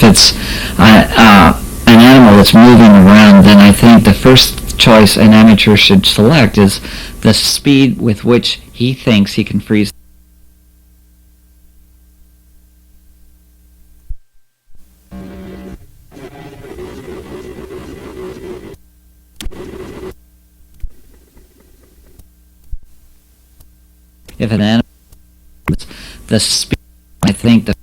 If it's an animal that's moving around, then I think the first choice an amateur should select is the speed with which he thinks he can freeze. If an animal, the speed, I think the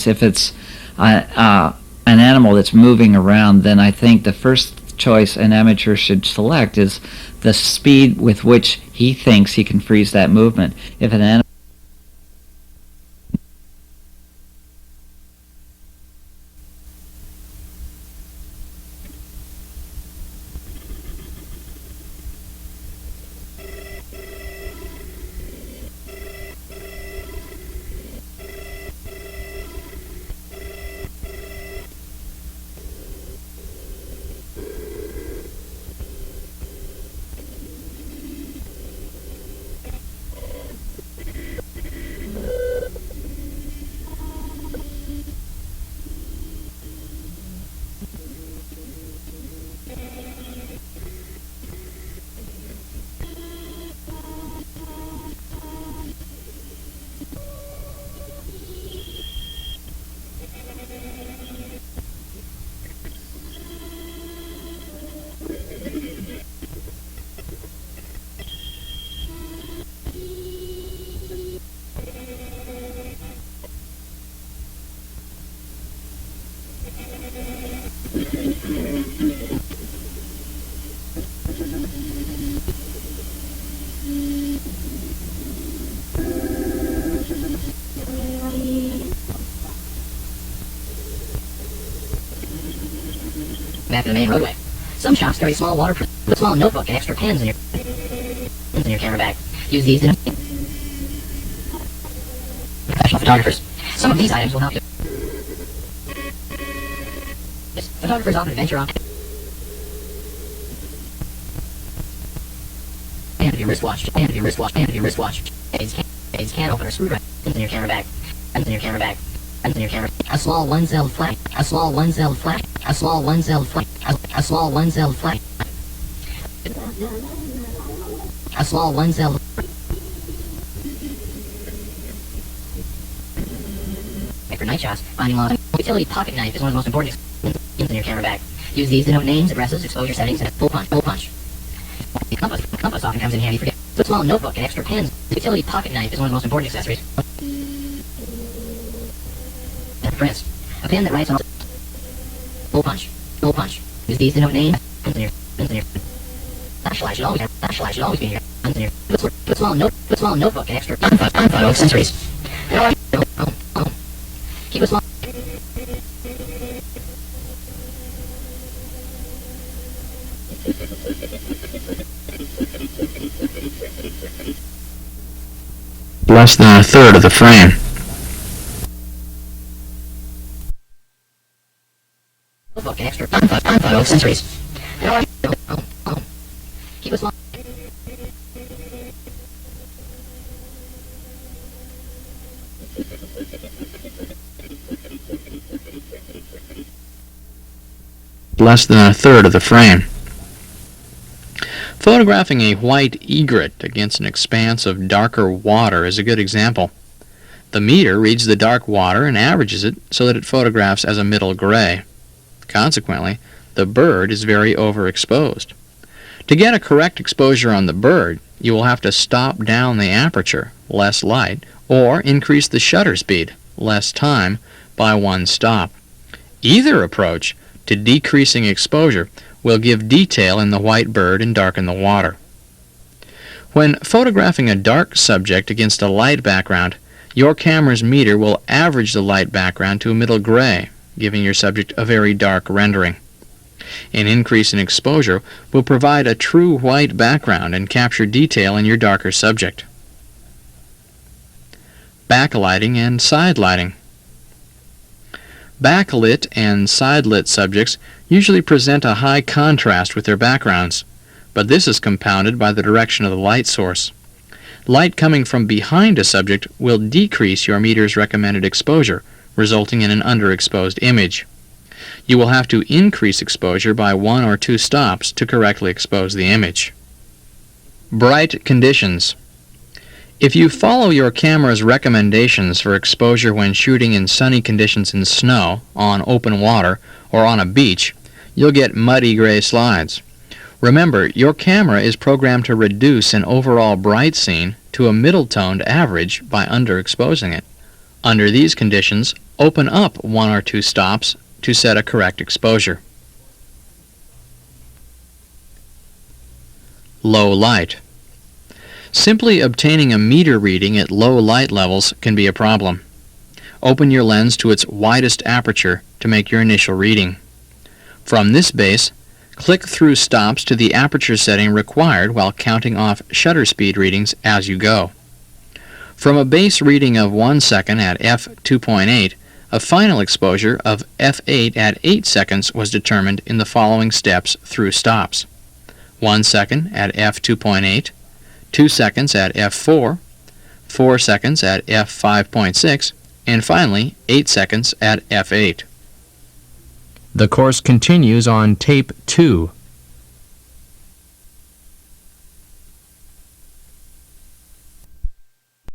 if it's an animal that's moving around, then I think the first choice an amateur should select is the speed with which he thinks he can freeze that movement. If an animal back to the main roadway. Some shops carry small waterproof, a small notebook and extra pens in your camera bag. Use these to professional photographers. Some of these items will help you. Photographers often venture on and of your wristwatch, and of your wristwatch, and of your wristwatch. Aids can open or screwdriver in your camera bag, in your camera bag, in your camera. A small one-celled flash, a small one-celled flash, a small one-celled flash, a small one-celled flash, a small one-celled. For night shots, finding long utility pocket knife is one of the most important in your camera bag. Use these to note names, addresses, exposure settings, and full punch. The compass often comes in handy for a small notebook and extra pens. The utility pocket knife is one of the most important accessories. And prints. A pen that writes on full punch. Use these to note names. In your flashlight should always be in your put small notebook and extra photo accessories. Keep a small. Less than a third of the frame. Notebook and extra photo accessories. Keep a small. Less than a third of the frame. Photographing a white egret against an expanse of darker water is a good example. The meter reads the dark water and averages it so that it photographs as a middle gray. Consequently, the bird is very overexposed. To get a correct exposure on the bird, you will have to stop down the aperture, less light, or increase the shutter speed, less time, by one stop. Either approach to decreasing exposure will give detail in the white bird and darken the water. When photographing a dark subject against a light background, your camera's meter will average the light background to a middle gray, giving your subject a very dark rendering. An increase in exposure will provide a true white background and capture detail in your darker subject. Backlighting and side lighting. Backlit and side-lit subjects usually present a high contrast with their backgrounds, but this is compounded by the direction of the light source. Light coming from behind a subject will decrease your meter's recommended exposure, resulting in an underexposed image. You will have to increase exposure by 1 or 2 stops to correctly expose the image. Bright conditions. If you follow your camera's recommendations for exposure when shooting in sunny conditions in snow, on open water, or on a beach, you'll get muddy gray slides. Remember, your camera is programmed to reduce an overall bright scene to a middle-toned average by underexposing it. Under these conditions, open up 1 or 2 stops to set a correct exposure. Low light. Simply obtaining a meter reading at low light levels can be a problem. Open your lens to its widest aperture to make your initial reading. From this base, click through stops to the aperture setting required while counting off shutter speed readings as you go. From a base reading of 1 second at f2.8, a final exposure of f8 at 8 seconds was determined in the following steps through stops. 1 second at f2.8, 2 seconds at f4, 4 seconds at f5.6, and finally 8 seconds at f8. The course continues on tape 2.